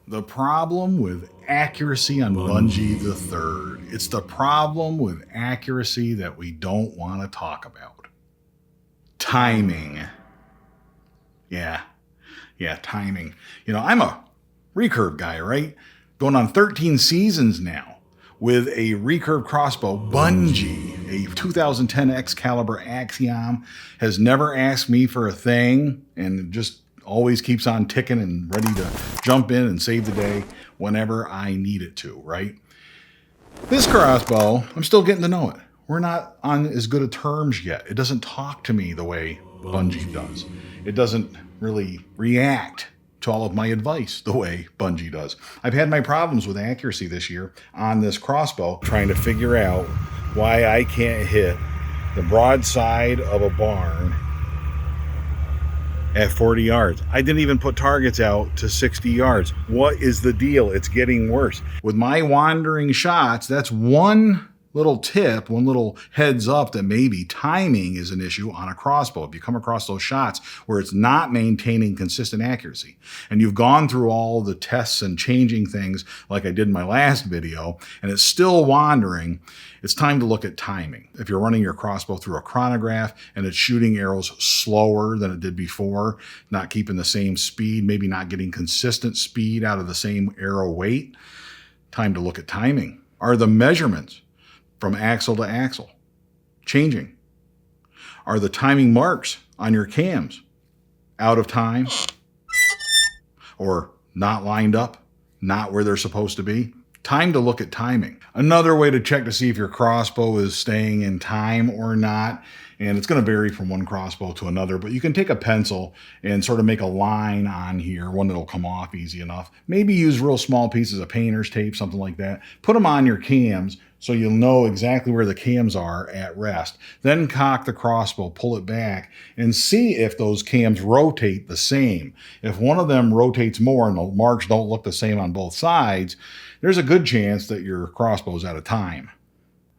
The problem with accuracy on Bunjie III. It's the problem with accuracy that we don't want to talk about. Timing. Yeah, timing. You know, I'm a recurve guy, right? Going on 13 seasons now with a recurve crossbow. Bunjie, a 2010 Excalibur Axiom, has never asked me for a thing and just always keeps on ticking and ready to jump in and save the day whenever I need it to, right? This crossbow, I'm still getting to know it. We're not on as good of terms yet. It doesn't talk to me the way Bunjie does. It doesn't really react to all of my advice the way Bunjie does. I've had my problems with accuracy this year on this crossbow, trying to figure out why I can't hit the broadside of a barn at 40 yards. I didn't even put targets out to 60 yards. What is the deal? It's getting worse. With my wandering shots, that's one little tip, one little heads up that maybe timing is an issue on a crossbow. If you come across those shots where it's not maintaining consistent accuracy, and you've gone through all the tests and changing things like I did in my last video, and it's still wandering, it's time to look at timing. If you're running your crossbow through a chronograph and it's shooting arrows slower than it did before, not keeping the same speed, maybe not getting consistent speed out of the same arrow weight, time to look at timing. Are the measurements from axle to axle changing? Are the timing marks on your cams out of time or not lined up, not where they're supposed to be? Time to look at timing. Another way to check to see if your crossbow is staying in time or not, and it's going to vary from one crossbow to another, but you can take a pencil and sort of make a line on here, one that'll come off easy enough. Maybe use real small pieces of painter's tape, something like that. Put them on your cams so you'll know exactly where the cams are at rest. Then cock the crossbow, pull it back, and see if those cams rotate the same. If one of them rotates more and the marks don't look the same on both sides, there's a good chance that your crossbow's out of time.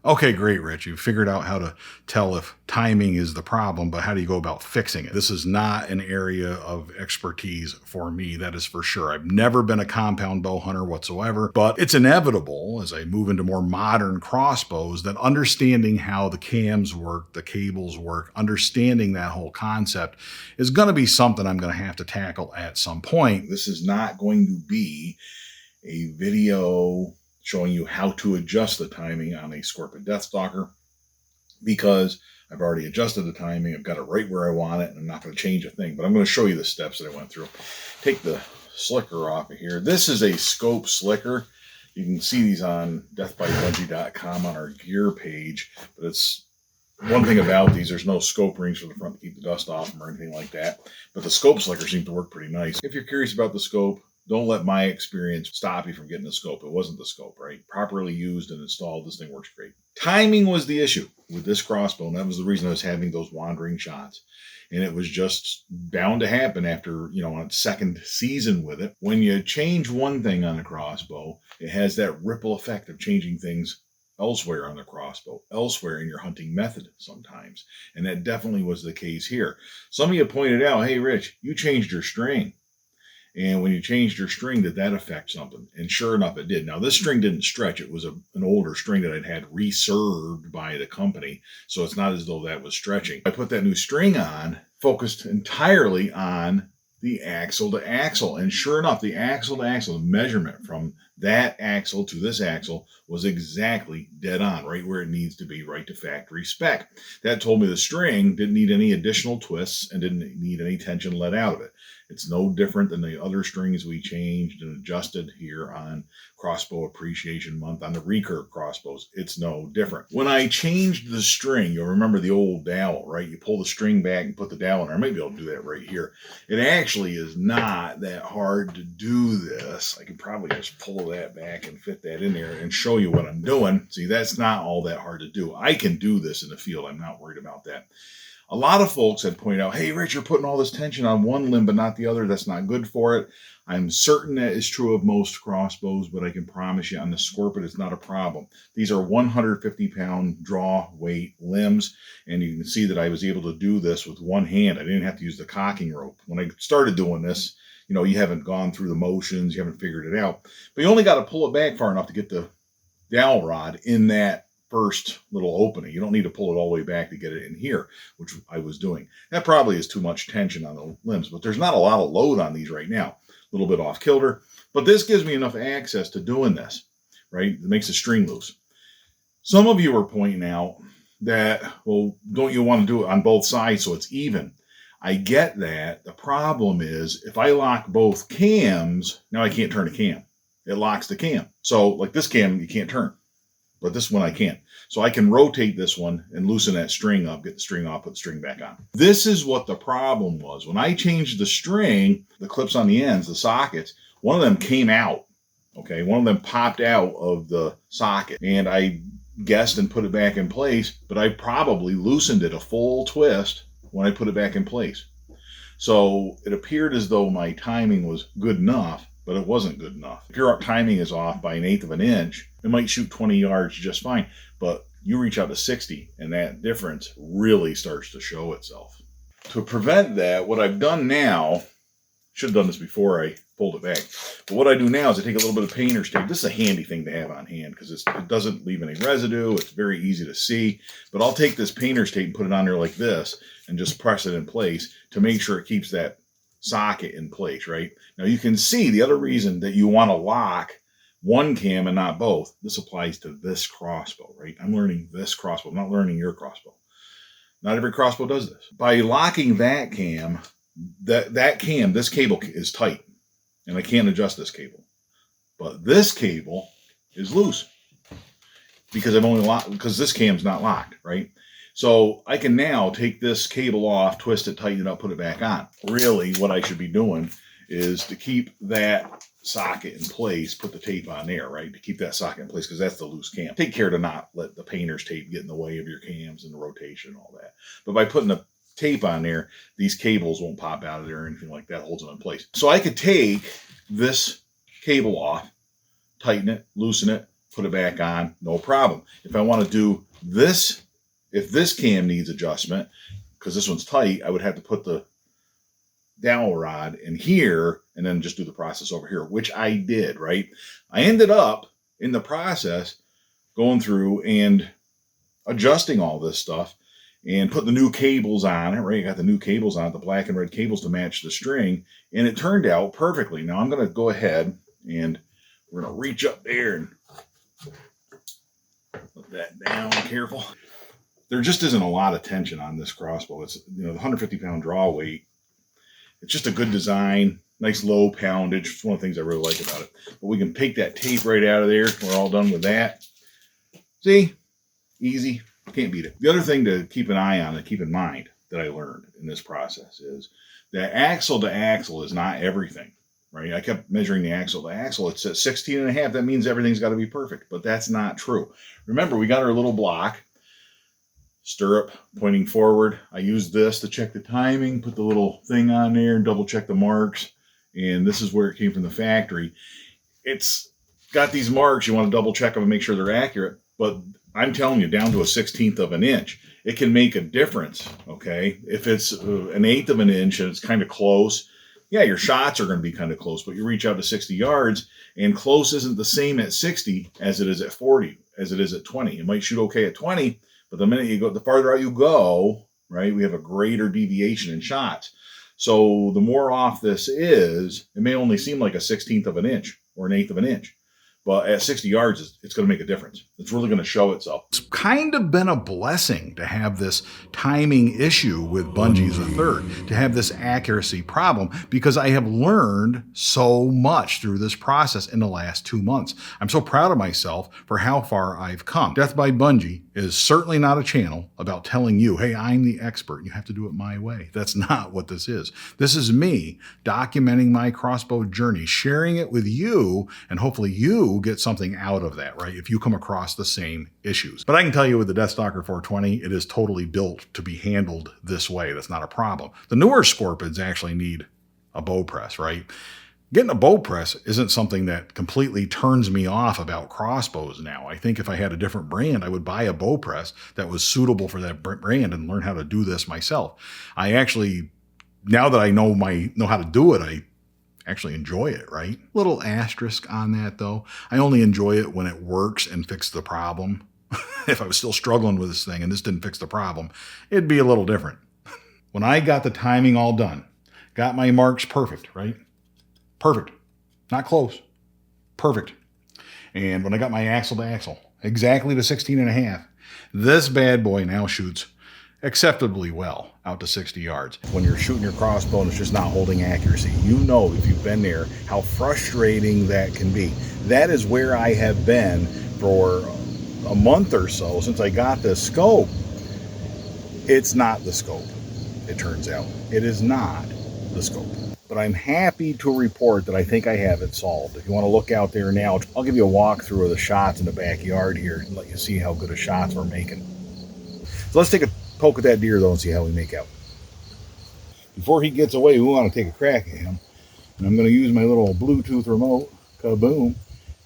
Okay, great, Rich. You've figured out how to tell if timing is the problem, but how do you go about fixing it? This is not an area of expertise for me, that is for sure. I've never been a compound bow hunter whatsoever, but it's inevitable as I move into more modern crossbows that understanding how the cams work, the cables work, understanding that whole concept is going to be something I'm going to have to tackle at some point. This is not going to be a video showing you how to adjust the timing on a Scorpyd Deathstalker, because I've already adjusted the timing. I've got it right where I want it, and I'm not going to change a thing. But I'm going to show you the steps that I went through. Take the slicker off of here. This is a scope slicker. You can see these on deathbybunjie.com on our gear page. But it's one thing about these, there's no scope rings for the front to keep the dust off them or anything like that. But the scope slicker seems to work pretty nice. If you're curious about the scope, don't let my experience stop you from getting the scope. It wasn't the scope, right? Properly used and installed, this thing works great. Timing was the issue with this crossbow, and that was the reason I was having those wandering shots. And it was just bound to happen after, a second season with it. When you change one thing on a crossbow, it has that ripple effect of changing things elsewhere on the crossbow, elsewhere in your hunting method sometimes. And that definitely was the case here. Some of you pointed out, hey, Rich, you changed your string. And when you changed your string, did that affect something? And sure enough, it did. Now, this string didn't stretch. It was an older string that I'd had reserved by the company. So it's not as though that was stretching. I put that new string on, focused entirely on the axle to axle. And sure enough, the axle to axle, the measurement from that axle to this axle was exactly dead on, right where it needs to be, right to factory spec. That told me the string didn't need any additional twists and didn't need any tension let out of it. It's no different than the other strings we changed and adjusted here on Crossbow Appreciation Month on the recurve crossbows. It's no different. When I changed the string, you'll remember the old dowel, right? You pull the string back and put the dowel in there. I may be able to do that right here. It actually is not that hard to do this. I can probably just pull that back and fit that in there and show you what I'm doing. See, that's not all that hard to do. I can do this in the field. I'm not worried about that. A lot of folks had pointed out, hey, Rich, you're putting all this tension on one limb but not the other. That's not good for it. I'm certain that is true of most crossbows, but I can promise you on the Scorpyd, it's not a problem. These are 150-pound draw weight limbs, and you can see that I was able to do this with one hand. I didn't have to use the cocking rope. When I started doing this, you know, you haven't gone through the motions, you haven't figured it out. But you only got to pull it back far enough to get the dowel rod in that first little opening. You don't need to pull it all the way back to get it in here, which I was doing. That probably is too much tension on the limbs, but there's not a lot of load on these right now. A little bit off kilter, but this gives me enough access to doing this, right? It makes the string loose. Some of you are pointing out that, well, don't you want to do it on both sides so it's even? I get that. The problem is if I lock both cams, now I can't turn a cam. It locks the cam. So like this cam, you can't turn, but this one I can. So I can rotate this one and loosen that string up, get the string off, put the string back on. This is what the problem was. When I changed the string, the clips on the ends, the sockets, one of them came out. Okay, one of them popped out of the socket, and I guessed and put it back in place, but I probably loosened it a full twist when I put it back in place. So it appeared as though my timing was good enough, but it wasn't good enough. If your timing is off by 1/8 of an inch, it might shoot 20 yards just fine, but you reach out to 60 and that difference really starts to show itself. To prevent that, what I've done now, should have done this before I pulled it back, but what I do now is I take a little bit of painter's tape. This is a handy thing to have on hand because it doesn't leave any residue. It's very easy to see, but I'll take this painter's tape and put it on there like this and just press it in place to make sure it keeps that socket in place, right? Now you can see the other reason that you want to lock one cam and not both. This applies to this crossbow, right? I'm learning this crossbow. I'm not learning your crossbow. Not every crossbow does this. By locking that cam, this cable is tight, and I can't adjust this cable. But this cable is loose because this cam's not locked, right? So I can now take this cable off, twist it, tighten it up, put it back on. Really, what I should be doing is to keep that socket in place, put the tape on there, right? To keep that socket in place because that's the loose cam. Take care to not let the painter's tape get in the way of your cams and the rotation and all that. But by putting the tape on there, these cables won't pop out of there or anything like that, holds them in place. So I could take this cable off, tighten it, loosen it, put it back on, no problem. If I want to do this, if this cam needs adjustment, because this one's tight, I would have to put the dowel rod in here and then just do the process over here, which I did, right? I ended up in the process going through and adjusting all this stuff and put the new cables on it, right? I got the new cables on it, the black and red cables to match the string, and it turned out perfectly. Now I'm going to go ahead and we're going to reach up there and put that down, careful. There just isn't a lot of tension on this crossbow. It's, you know, the 150-pound draw weight. It's just a good design, nice low poundage. It's one of the things I really like about it. But we can take that tape right out of there. We're all done with that. See? Easy. Can't beat it. The other thing to keep an eye on and keep in mind that I learned in this process is that axle to axle is not everything, right? I kept measuring the axle to axle. It's at 16.5. That means everything's got to be perfect, but that's not true. Remember, we got our little block. Stirrup pointing forward. I used this to check the timing, put the little thing on there and double check the marks. And this is where it came from the factory. It's got these marks. You want to double check them and make sure they're accurate. But I'm telling you, down to a 1/16 of an inch, it can make a difference, okay? If it's 1/8 of an inch and it's kind of close, yeah, your shots are going to be kind of close, but you reach out to 60 yards, and close isn't the same at 60 as it is at 40, as it is at 20. You might shoot okay at 20, but the minute you go, the farther out you go, right, we have a greater deviation in shots. So the more off this is, it may only seem like a 1/16 of an inch or 1/8 of an inch, but at 60 yards, it's going to make a difference. It's really going to show itself. It's kind of been a blessing to have this timing issue with Bunjie III, to have this accuracy problem, because I have learned so much through this process in the last 2 months. I'm so proud of myself for how far I've come. Death by Bunjie is certainly not a channel about telling you, hey, I'm the expert, you have to do it my way. That's not what this is. This is me documenting my crossbow journey, sharing it with you, and hopefully you get something out of that, right? If you come across the same issues. But I can tell you with the Deathstalker 420, it is totally built to be handled this way. That's not a problem. The newer Scorpyds actually need a bow press, right? Getting a bow press isn't something that completely turns me off about crossbows now. I think if I had a different brand, I would buy a bow press that was suitable for that brand and learn how to do this myself. I actually, now that I know how to do it, I actually enjoy it, right? Little asterisk on that though. I only enjoy it when it works and fixes the problem. If I was still struggling with this thing and this didn't fix the problem, it'd be a little different. When I got the timing all done, got my marks perfect, right? Perfect. Not close. Perfect. And when I got my axle to axle, exactly to 16.5, this bad boy now shoots acceptably well out to 60 yards. When you're shooting your crossbow and it's just not holding accuracy, you know, if you've been there, how frustrating that can be. That is where I have been for a month or so since I got this scope. It's not the scope, it turns out. It is not the scope. But I'm happy to report that I think I have it solved. If you want to look out there now, I'll give you a walkthrough of the shots in the backyard here and let you see how good of shots we're making. So let's take a poke at that deer though and see how we make out. Before he gets away, we want to take a crack at him. And I'm going to use my little Bluetooth remote, kaboom,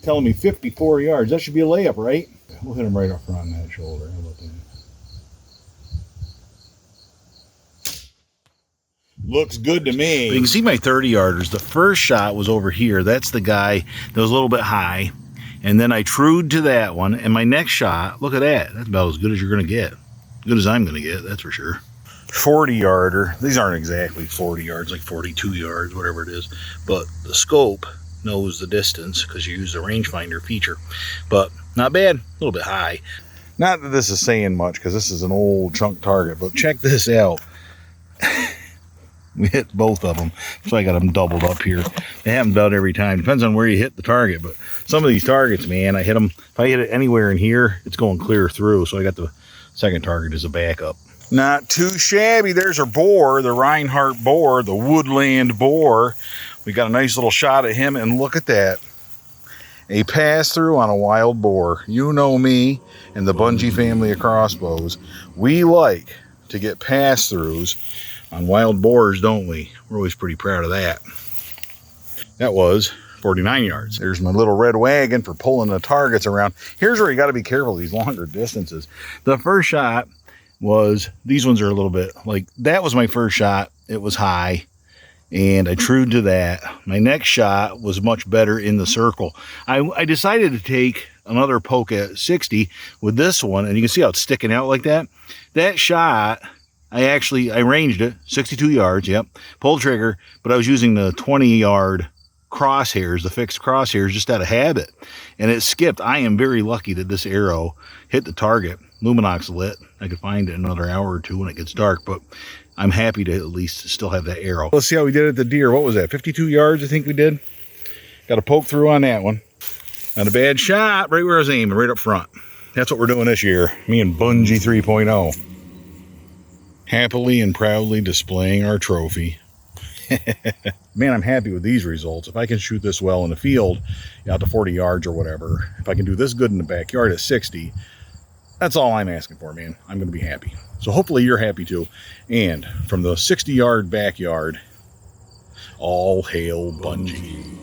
telling me 54 yards. That should be a layup, right? We'll hit him right up front on that shoulder. How about that? Looks good to me. You can see my 30-yarders. The first shot was over here. That's the guy that was a little bit high. And then I trued to that one. And my next shot, look at that. That's about as good as you're going to get. As good as I'm going to get, that's for sure. 40-yarder. These aren't exactly 40 yards, like 42 yards, whatever it is. But the scope knows the distance because you use the rangefinder feature. But not bad. A little bit high. Not that this is saying much because this is an old chunk target. But check this out. We hit both of them, so I got them doubled up here. They happen about every time. Depends on where you hit the target, but some of these targets, man, I hit them. If I hit it anywhere in here, it's going clear through, so I got the second target as a backup. Not too shabby. There's our boar, the Reinhardt boar, the woodland boar. We got a nice little shot at him, and look at that. A pass-through on a wild boar. You know me and the Bunjie family of crossbows. We like to get pass-throughs on wild boars, don't we? We're always pretty proud of that. That was 49 yards. There's my little red wagon for pulling the targets around. Here's where you got to be careful, these longer distances. The first shot was, these ones are a little bit, like, that was my first shot. It was high, and I trued to that. My next shot was much better in the circle. I decided to take another poke at 60 with this one, and you can see how it's sticking out like that. That shot, I ranged it 62 yards, yep, pulled trigger, but I was using the 20-yard crosshairs, the fixed crosshairs, just out of habit, and it skipped. I am very lucky that this arrow hit the target. Luminox lit. I could find it in another hour or two when it gets dark, but I'm happy to at least still have that arrow. Let's see how we did at the deer. What was that, 52 yards I think we did? Got a poke through on that one. Not a bad shot, right where I was aiming, right up front. That's what we're doing this year, me and Bunjie 3.0. Happily and proudly displaying our trophy. Man, I'm happy with these results. If I can shoot this well in the field, out to 40 yards or whatever, if I can do this good in the backyard at 60, that's all I'm asking for, man. I'm going to be happy. So hopefully you're happy too. And from the 60-yard backyard, all hail Bunjie.